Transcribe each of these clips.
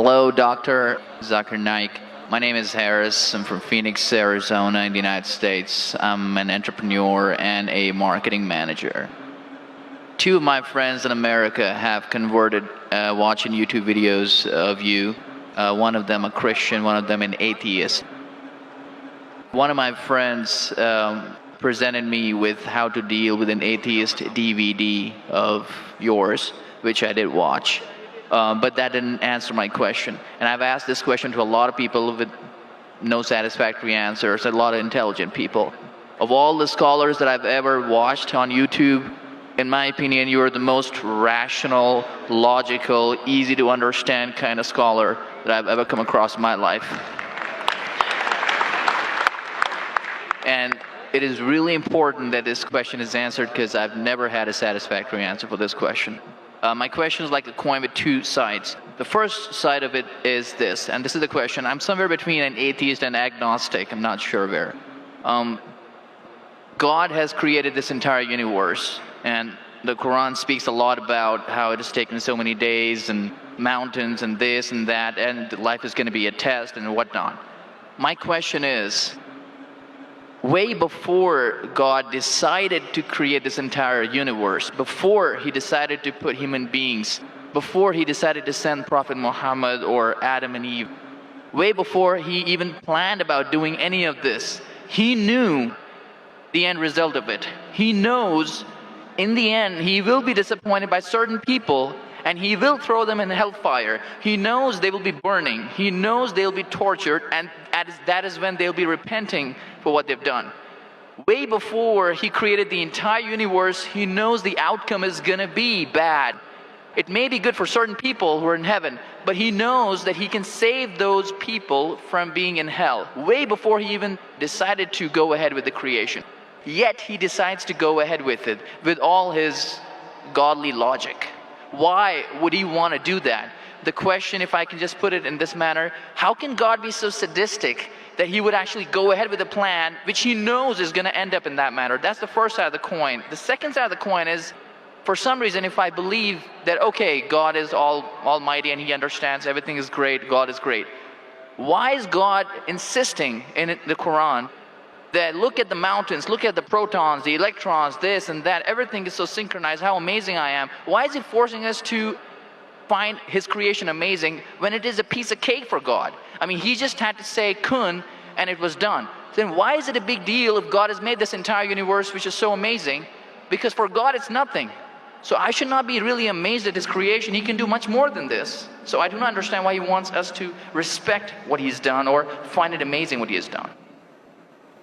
Hello, Dr. Zakir Naik. My name is Harris. I'm from Phoenix, Arizona in the United States. I'm an entrepreneur and a marketing manager. Two of my friends in America have converted watching YouTube videos of you. One of them a Christian, one of them an atheist. One of my friends presented me with how to deal with an atheist DVD of yours, which I did watch. But that didn't answer my question. And I've asked this question to a lot of people with no satisfactory answers, a lot of intelligent people. Of all the scholars that I've ever watched on YouTube, in my opinion, you are the most rational, logical, easy to understand kind of scholar that I've ever come across in my life. And it is really important that this question is answered because I've never had a satisfactory answer for this question. My question is like a coin with two sides. The first side of it is this, and this is the question. I'm somewhere between an atheist and agnostic. I'm not sure where. God has created this entire universe, and the Quran speaks a lot about how it has taken so many days and mountains and this and that, and life is going to be a test and whatnot. My question is, way before God decided to create this entire universe, before he decided to put human beings, before he decided to send Prophet Muhammad or Adam and Eve, way before he even planned about doing any of this, he knew the end result of it. He knows in the end he will be disappointed by certain people and he will throw them in hellfire. He knows they will be burning. He knows they'll be tortured, and that is when they'll be repenting for what they've done. Way before he created the entire universe, he knows the outcome is gonna be bad. It may be good for certain people who are in heaven, but he knows that he can save those people from being in hell. Way before he even decided to go ahead with the creation. Yet he decides to go ahead with it, with all his godly logic. Why would he want to do that? The question, if I can just put it in this manner, how can God be so sadistic that he would actually go ahead with a plan which he knows is going to end up in that manner? That's the first side of the coin. The second side of the coin is, for some reason, if I believe that, okay, God is almighty and he understands everything is great, God is great. Why is God insisting in the Quran that look at the mountains, look at the protons, the electrons, this and that, everything is so synchronized, how amazing I am. Why is he forcing us to find his creation amazing when it is a piece of cake for God? I mean, he just had to say kun and it was done. Then why is it a big deal if God has made this entire universe which is so amazing? Because for God it's nothing. So I should not be really amazed at his creation. He can do much more than this. So I do not understand why he wants us to respect what he's done or find it amazing what he has done.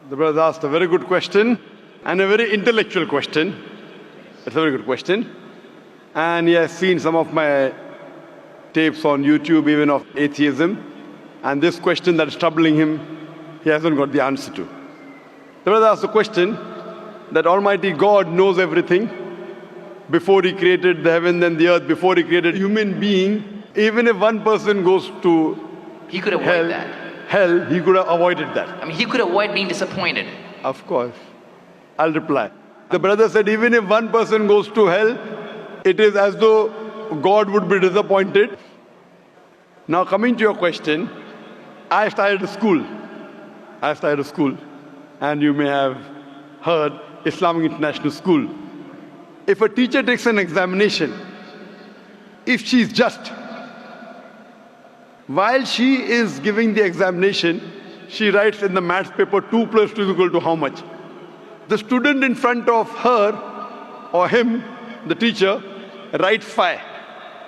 The brother asked a very good question and a very intellectual question. It's a very good question. And he has seen some of my tapes on YouTube, even of atheism. And this question that is troubling him, he hasn't got the answer to. The brother asked the question that Almighty God knows everything before he created the heaven and the earth, before he created human being. Even if one person goes to he could avoid that. Hell, he could have avoided that. I mean, he could avoid being disappointed. Of course. I'll reply. The brother said, even if one person goes to hell, it is as though God would be disappointed. Now coming to your question, I started a school. And you may have heard Islamic International School. If a teacher takes an examination, if she is just, while she is giving the examination, she writes in the maths paper 2 plus 2 is equal to how much? The student in front of her or him, the teacher, writes 5.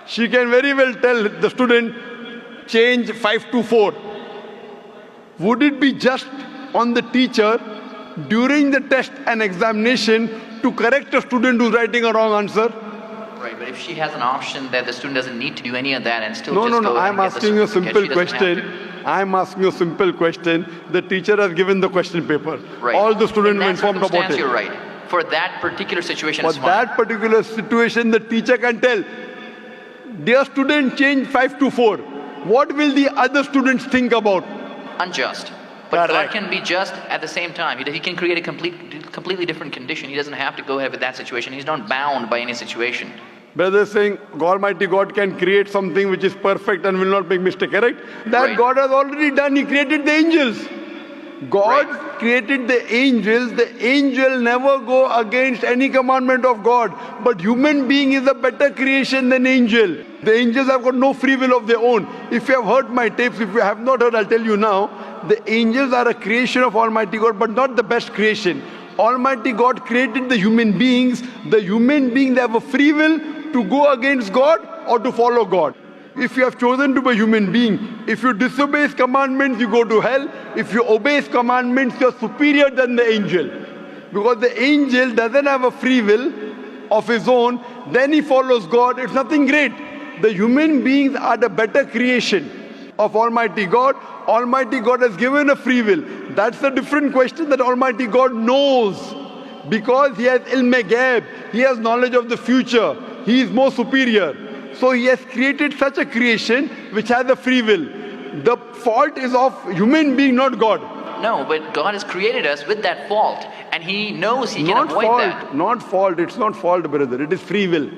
She can very well tell the student, change 5 to 4. Would it be just on the teacher during the test and examination to correct a student who's writing a wrong answer? Right, but if she has an option that the student doesn't need to do any of that and still I'm asking you a simple question. I'm asking you a simple question. The teacher has given the question paper. Right. All the students were informed about it. You're right. For that particular situation, For that particular situation, the teacher can tell, dear student, change 5 to 4. What will the other students think about? Unjust. But God can be just at the same time. He can create a completely different condition. He doesn't have to go ahead with that situation. He's not bound by any situation. Brother is saying Almighty God can create something which is perfect and will not make mistake, correct? That Right. God has already done. He created the angels. God Right. created the angels. The angel never go against any commandment of God. But human being is a better creation than angel. The angels have got no free will of their own. If you have heard my tapes, if you have not heard, I'll tell you now. The angels are a creation of Almighty God, but not the best creation. Almighty God created the human beings. The human beings, they have a free will to go against God or to follow God. If you have chosen to be a human being, if you disobey His commandments, you go to hell. If you obey His commandments, you're superior than the angel. Because the angel doesn't have a free will of his own, then he follows God. It's nothing great. The human beings are the better creation of Almighty God. Almighty God has given a free will. That's a different question that Almighty God knows. Because He has ilm-e-ghaib, He has knowledge of the future. He is more superior. So He has created such a creation which has a free will. The fault is of human being, not God. No, but God has created us with that fault, and He knows He can Not avoid fault, that. not fault. It's not fault, brother. It is free will.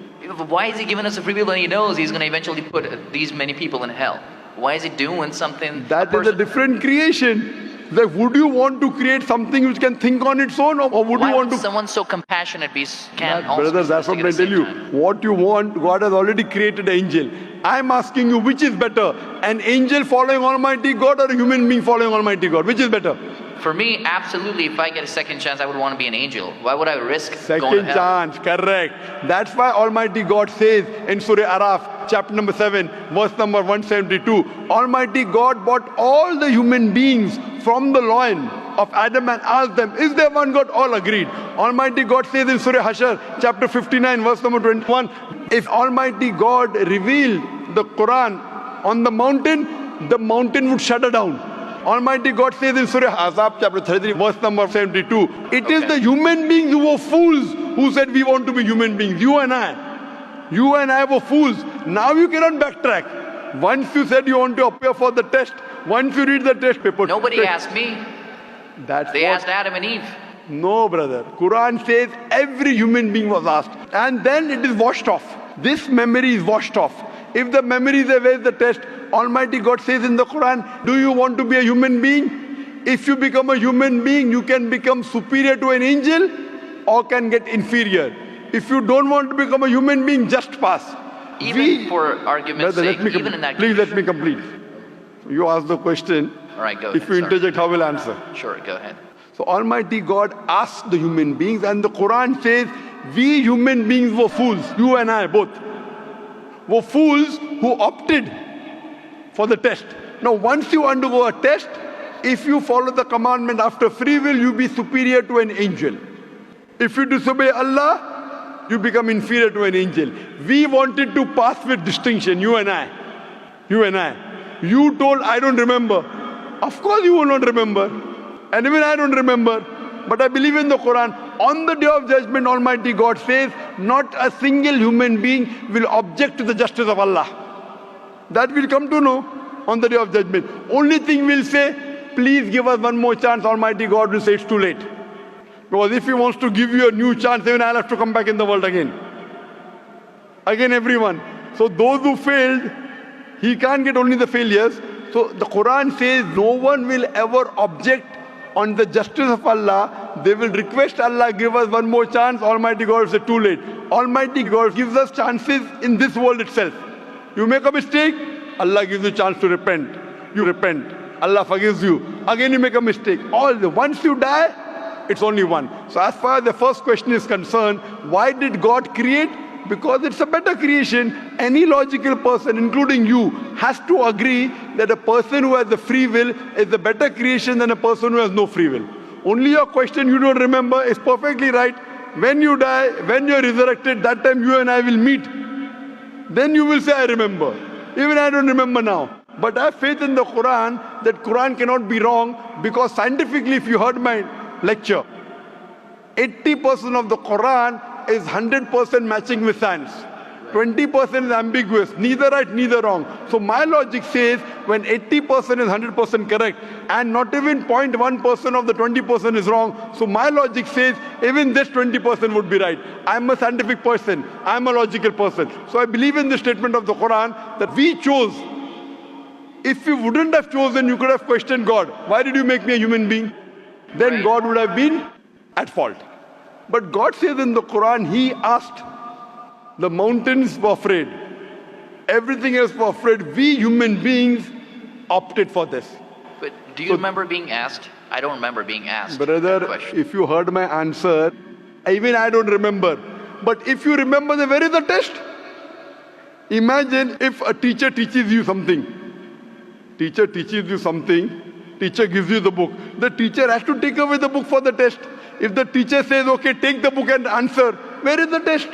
Why is He giving us a free will when He knows He's going to eventually put these many people in hell? Why is He doing something? That is a different creation. Like, would you want to create something which can think on its own, or would Why you want would to? someone so compassionate can That, also brother, be that's what listening I at the tell you. same time? What you want, God has already created an angel. I'm asking you, which is better? An angel following Almighty God or a human being following Almighty God? Which is better? For me, absolutely, if I get a second chance, I would want to be an angel. Why would I risk going to Second hell? chance, correct. That's why Almighty God says in Surah Araf, chapter number 7, verse number 172, Almighty God brought all the human beings from the loin of Adam and asked them, is there one God? All agreed. Almighty God says in Surah Hashar, chapter 59, verse number 21, if Almighty God revealed the Quran on the mountain would shudder down. Almighty God says in Surah Ahzab, chapter 33, verse number 72, it is the human beings who were fools who said we want to be human beings. You and I were fools. Now you cannot backtrack. Once you said you want to appear for the test, once you read the test paper. Nobody asked me. That's They what, asked Adam and Eve. No, brother. Quran says every human being was asked. And then it is washed off. This memory is washed off. If the memory is there, where is the test? Almighty God says in the Quran, do you want to be a human being? If you become a human being, you can become superior to an angel or can get inferior. If you don't want to become a human being, just pass. Even for argument's Brother, sake, even in that please let me condition. complete. You ask the question. All right, go If ahead. you sorry. interject, how will I answer? Sure, go ahead. So Almighty God asked the human beings, and the Quran says, we human beings were fools, you and I both, were fools who opted for the test. Now once you undergo a test, if you follow the commandment after free will, you be superior to an angel. If you disobey Allah, you become inferior to an angel. We wanted to pass with distinction, you and I. You told, I don't remember. Of course you will not remember. And even I don't remember. But I believe in the Quran. On the day of judgment, Almighty God says, not a single human being will object to the justice of Allah. That we'll come to know on the day of judgment. Only thing we'll say, please give us one more chance. Almighty God will say it's too late. Because if He wants to give you a new chance, even I'll have to come back in the world again. Again, everyone. So those who failed, He can't get only the failures. So the Quran says no one will ever object on the justice of Allah. They will request Allah, give us one more chance. Almighty God will say too late. Almighty God gives us chances in this world itself. You make a mistake, Allah gives you a chance to repent. You repent. Allah forgives you. Again you make a mistake. Once you die, it's only one. So as far as the first question is concerned, why did God create? Because it's a better creation. Any logical person, including you, has to agree that a person who has the free will is a better creation than a person who has no free will. Only your question you don't remember is perfectly right. When you die, when you're resurrected, that time you and I will meet. Then you will say, I remember. Even I don't remember now. But I have faith in the Quran that Quran cannot be wrong, because scientifically, if you heard my lecture, 80% of the Quran is 100% matching with science. 20% is ambiguous, neither right, neither wrong. So my logic says, when 80% is 100% correct and not even 0.1% of the 20% is wrong. So my logic says even this 20% would be right. I'm a scientific person. I'm a logical person. So I believe in the statement of the Quran that we chose. If you wouldn't have chosen, you could have questioned God. Why did you make me a human being? Then God would have been at fault. But God says in the Quran, He asked. The mountains were afraid. Everything else was afraid. We human beings opted for this. But do you remember being asked? I don't remember being asked. Brother, that question. if you heard my answer, even I don't remember. But if you remember, then where is the test? Imagine if a teacher teaches you something. Teacher teaches you something. Teacher gives you the book. The teacher has to take away the book for the test. If the teacher says, okay, take the book and answer, where is the test?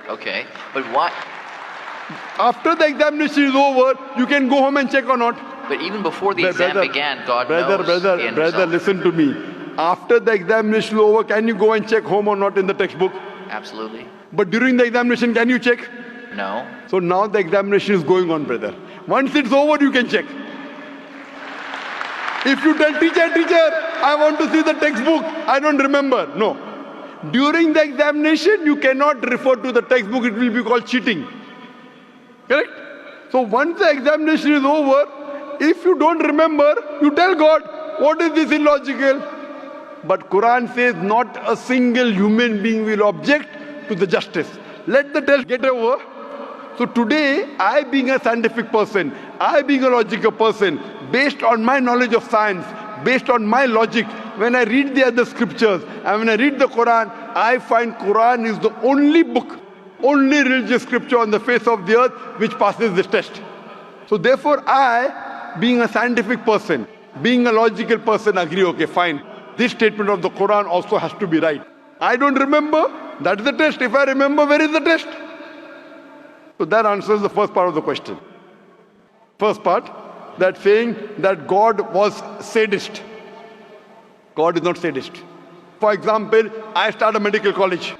Okay, but why? After the examination is over, you can go home and check or not. But even before the exam began, God knows the end Brother, result. listen to me. After the examination is over, can you go and check home or not in the textbook? Absolutely. But during the examination, can you check? No. So now the examination is going on, brother. Once it's over, you can check. If you tell teacher, I want to see the textbook, I don't remember. No. During the examination, you cannot refer to the textbook. It will be called cheating. Correct? So once the examination is over, if you don't remember, you tell God, what is this illogical? But Quran says not a single human being will object to the justice. Let the test get over. So today, I being a scientific person, I being a logical person, based on my knowledge of science, based on my logic, when I read the other scriptures and when I read the Quran, I find Quran is the only book, only religious scripture on the face of the earth which passes this test. So therefore I, being a scientific person, being a logical person, agree, okay, fine. This statement of the Quran also has to be right. I don't remember, that's the test. If I remember, where is the test? So that answers the first part of the question. First part, that saying that God was sadist. God is not sadist. For example, I start a medical college.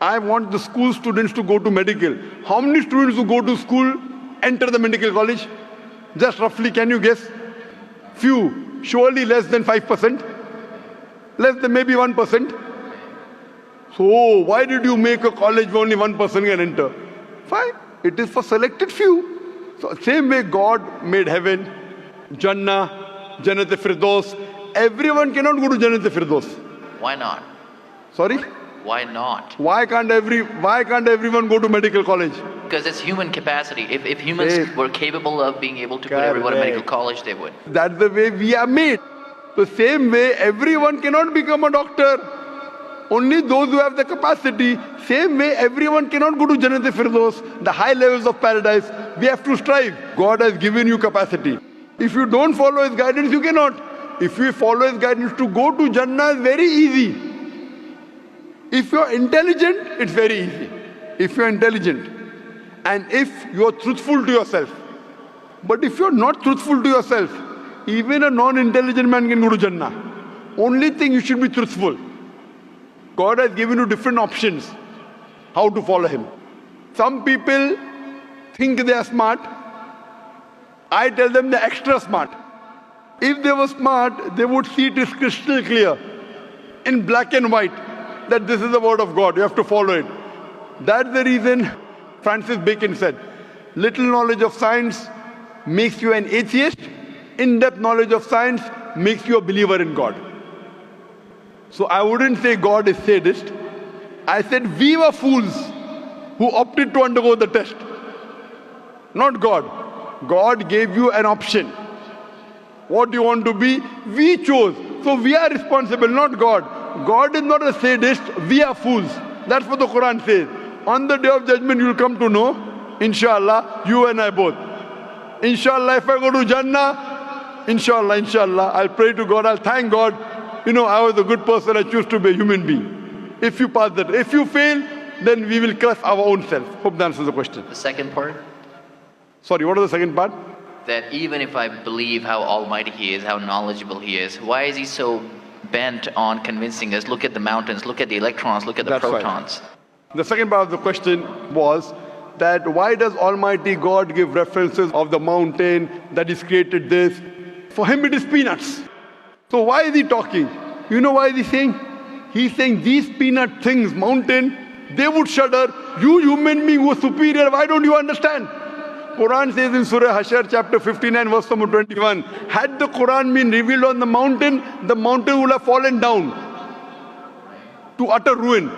I want the school students to go to medical. How many students who go to school enter the medical college? Just roughly, can you guess? Few. Surely less than 5%. Less than maybe 1%. So why did you make a college where only 1% can enter? Fine. It is for selected few. So same way God made heaven, Jannah, Jannat-e-Firdaus. Everyone cannot go to Jannat-e-Firdaus. Why not? Sorry? Why not? Why can't everyone go to medical college? Because it's human capacity. If humans were capable of being able to put everyone in medical college, they would. That's the way we are made. The same way everyone cannot become a doctor. Only those who have the capacity. Same way everyone cannot go to Jannat-e-Firdaus, the high levels of paradise. We have to strive. God has given you capacity. If you don't follow His guidance, you cannot. If you follow His guidance, to go to Jannah is very easy. If you're intelligent, it's very easy. If you're intelligent and if you're truthful to yourself. But if you're not truthful to yourself, even a non-intelligent man can go to Jannah. Only thing, you should be truthful. God has given you different options how to follow Him. Some people think they are smart. I tell them they're extra smart. If they were smart, they would see it is crystal clear in black and white that this is the word of God. You have to follow it. That's the reason Francis Bacon said, little knowledge of science makes you an atheist. In-depth knowledge of science makes you a believer in God. So I wouldn't say God is sadist. I said we were fools who opted to undergo the test. Not God. God gave you an option. What do you want to be? We chose. So we are responsible, not God. God is not a sadist. We are fools. That's what the Quran says. On the day of judgment, you will come to know, inshallah, you and I both. Inshallah, if I go to Jannah, inshallah, I'll pray to God, I'll thank God. You know, I was a good person, I choose to be a human being. If you pass that, if you fail, then we will curse our own self. Hope that answers the question. The second part? Sorry, what was the second part? That even if I believe how almighty He is, how knowledgeable He is, why is He so bent on convincing us, look at the mountains, look at the electrons, look at the protons? Right. The second part of the question was that why does Almighty God give references of the mountain that He's created this? For Him it is peanuts. So why is He talking? You know why is He saying? He's saying these peanut things, mountain, they would shudder. You human being who are superior, why don't you understand? Quran says in Surah Hashr chapter 59 verse number 21, had the Quran been revealed on the mountain would have fallen down to utter ruin.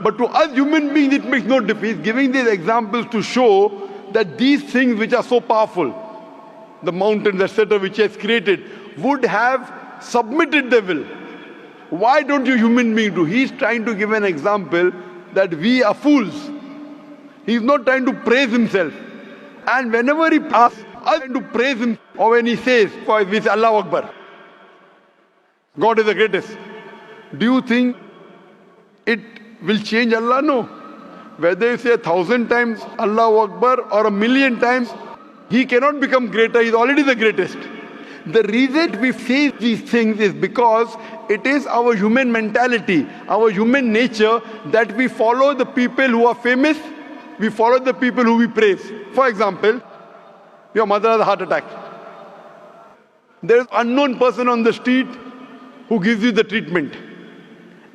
But to us human beings it makes no difference. He's giving these examples to show that these things which are so powerful, the mountains etc. which He has created, would have submitted their will. Why don't you human beings do? He's trying to give an example that we are fools. He's not trying to praise Himself. And whenever He asks us to praise Him, or when He says, we say Allahu Akbar, God is the greatest. Do you think it will change Allah? No. Whether you say 1,000 times Allahu Akbar or 1,000,000 times, He cannot become greater. He's already the greatest. The reason we say these things is because it is our human mentality, our human nature, that we follow the people who are famous, we follow the people who we praise. For example, your mother has a heart attack. There is an unknown person on the street who gives you the treatment.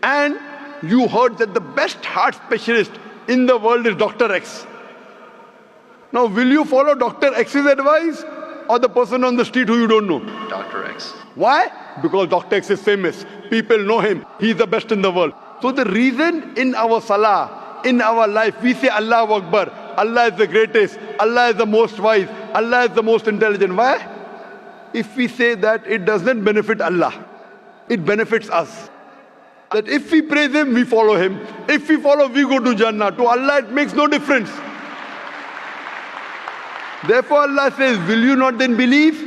And you heard that the best heart specialist in the world is Dr. X. Now, will you follow Dr. X's advice or the person on the street who you don't know? Dr. X. Why? Because Dr. X is famous. People know him. He's the best in the world. So the reason in our salah, in our life, we say Allahu Akbar, Allah is the greatest, Allah is the most wise, Allah is the most intelligent. Why? If we say that, it doesn't benefit Allah. It benefits us. That if we praise Him, we follow Him. If we follow, we go to Jannah. To Allah, it makes no difference. Therefore, Allah says, will you not then believe?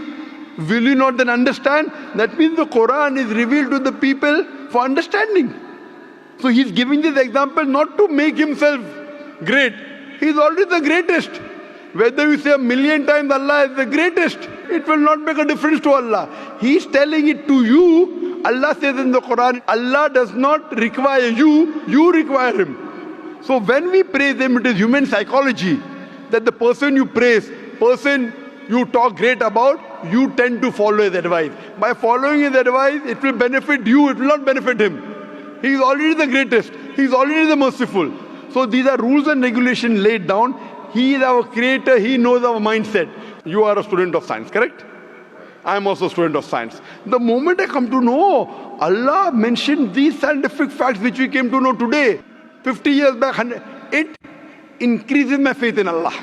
Will you not then understand? That means the Quran is revealed to the people for understanding. So He's giving this example not to make Himself great. He's already the greatest. Whether you say 1,000,000 times Allah is the greatest, it will not make a difference to Allah. He's telling it to you. Allah says in the Quran, Allah does not require you, you require Him. So when we praise Him, it is human psychology that the person you praise, person you talk great about, you tend to follow His advice. By following His advice, it will benefit you, it will not benefit Him. He is already the greatest. He is already the merciful. So these are rules and regulations laid down. He is our creator. He knows our mindset. You are a student of science, correct? I am also a student of science. The moment I come to know, Allah mentioned these scientific facts which we came to know today, 50 years back, it increases my faith in Allah.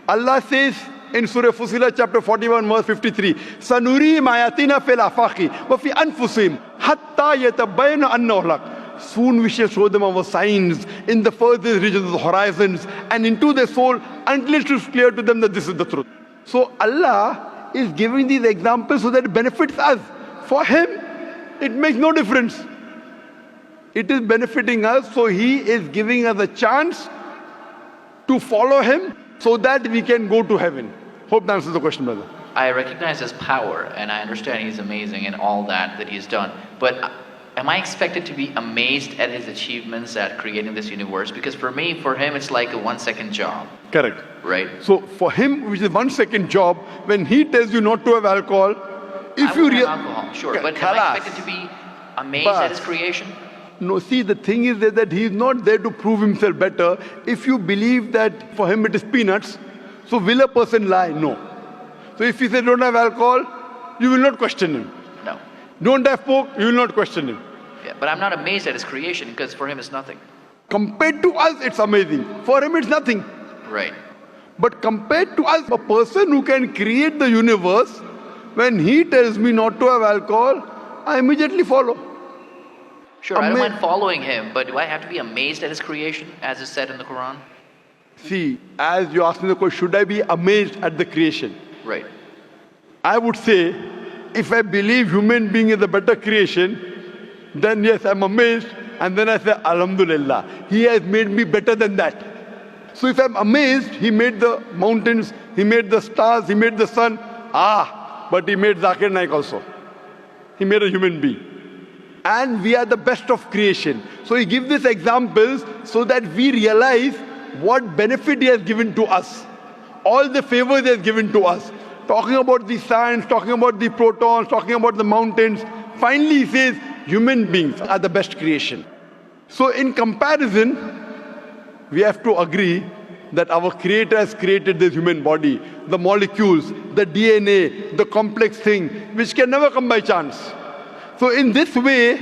Allah says in Surah Fussilat chapter 41 verse 53, Sanurihim ayatina fil afaqi wa fi anfusihim hatta yatabayyana annahu al-haq. Soon we shall show them our signs in the furthest regions of the horizons and into their soul until it is clear to them that this is the truth. So Allah is giving these examples so that it benefits us. For Him, it makes no difference. It is benefiting us, so He is giving us a chance to follow Him so that we can go to heaven. Hope that answers the question, brother. I recognize His power, and I understand He's amazing in all that He's done. But am I expected to be amazed at His achievements at creating this universe? Because for Him, it's like a 1-second job. Correct. Right? So for Him, which is 1-second job, when He tells you not to have alcohol, if you have alcohol, sure. But am I expected to be amazed at His creation? No, see, the thing is that He is not there to prove Himself better. If you believe that for Him it is peanuts, so will a person lie? No. So if He says don't have alcohol, you will not question Him. No. Don't have pork, you will not question Him. Yeah, but I'm not amazed at His creation because for Him it's nothing. Compared to us, it's amazing. For Him, it's nothing. Right. But compared to us, a person who can create the universe, when He tells me not to have alcohol, I immediately follow. Sure, I don't mind following Him, but do I have to be amazed at His creation, as is said in the Quran? See, as you asked me the question, should I be amazed at the creation? Right. I would say, if I believe human being is a better creation, then yes, I'm amazed, and then I say, Alhamdulillah, He has made me better than that. So if I'm amazed, He made the mountains, He made the stars, He made the sun. But He made Zakir Naik also. He made a human being. And we are the best of creation. So He gives these examples so that we realize what benefit he has given to us, all the favors he has given to us. Talking about the science, talking about the protons, talking about the mountains. Finally, he says human beings are the best creation. So in comparison, we have to agree that our Creator has created this human body, the molecules, the DNA, the complex thing, which can never come by chance. So in this way,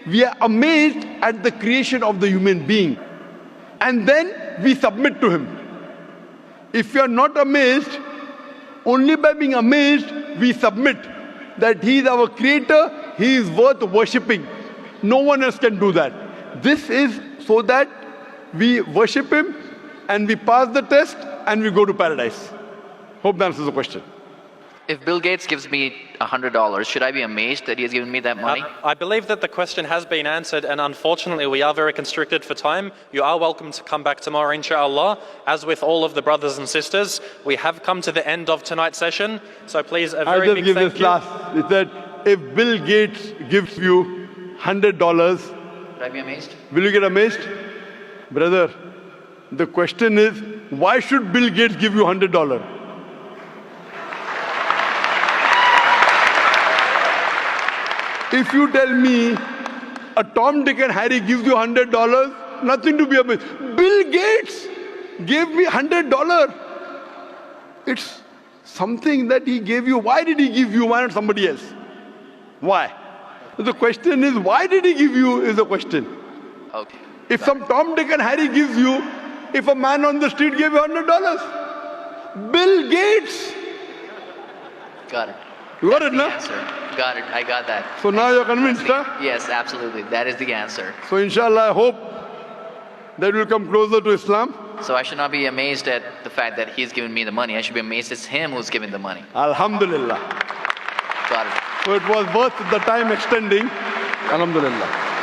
we are amazed at the creation of the human being. And then we submit to him. If we are not amazed, only by being amazed, we submit that he is our creator, he is worth worshipping. No one else can do that. This is so that we worship him and we pass the test and we go to paradise. Hope that answers the question. If Bill Gates gives me $100, should I be amazed that he has given me that money? I believe that the question has been answered, and unfortunately we are very constricted for time. You are welcome to come back tomorrow, inshallah. As with all of the brothers and sisters, we have come to the end of tonight's session, so please a very big give thank this you. last. It said, if Bill Gates gives you $100, Should I be amazed? will you get amazed? Brother, the question is, why should Bill Gates give you $100? If you tell me a Tom, Dick and Harry gives you $100, nothing to be amazed. Bill Gates gave me $100. It's something that he gave you. Why did he give you? Why not somebody else? Why? The question is, why did he give you is the question. Okay. If some Tom, Dick and Harry gives you, if a man on the street gave you $100, Bill Gates. Got it. You got it, The no? answer. Got it. I got that. So now you're convinced, huh? Yes, absolutely. That is the answer. So inshallah, I hope that we'll come closer to Islam. So I should not be amazed at the fact that he's given me the money. I should be amazed it's him who's giving the money. Alhamdulillah. Got it. So it was worth the time extending. Alhamdulillah.